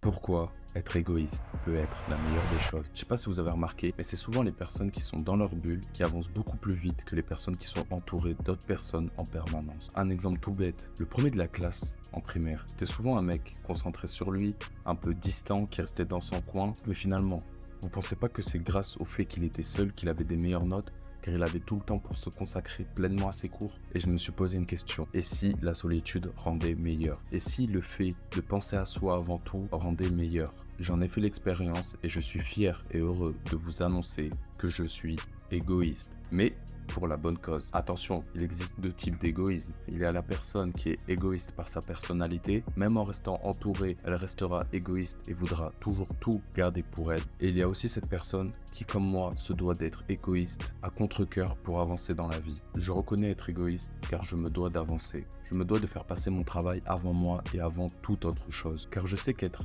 Pourquoi être égoïste peut être la meilleure des choses? Je sais pas si vous avez remarqué, mais c'est souvent les personnes qui sont dans leur bulle qui avancent beaucoup plus vite que les personnes qui sont entourées d'autres personnes en permanence. Un exemple tout bête, le premier de la classe en primaire, c'était souvent un mec concentré sur lui, un peu distant, qui restait dans son coin, mais finalement, vous pensez pas que c'est grâce au fait qu'il était seul qu'il avait des meilleures notes? Car il avait tout le temps pour se consacrer pleinement à ses cours. Et je me suis posé une question. Et si la solitude rendait meilleur? Et si le fait de penser à soi avant tout rendait meilleur? J'en ai fait l'expérience et je suis fier et heureux de vous annoncer que je suis égoïste. Mais pour la bonne cause. Attention, il existe deux types d'égoïsme. Il y a la personne qui est égoïste par sa personnalité. Même en restant entourée, elle restera égoïste et voudra toujours tout garder pour elle. Et il y a aussi cette personne qui, comme moi, se doit d'être égoïste à contre-cœur pour avancer dans la vie. Je reconnais être égoïste car je me dois d'avancer. Je me dois de faire passer mon travail avant moi et avant toute autre chose. Car je sais qu'être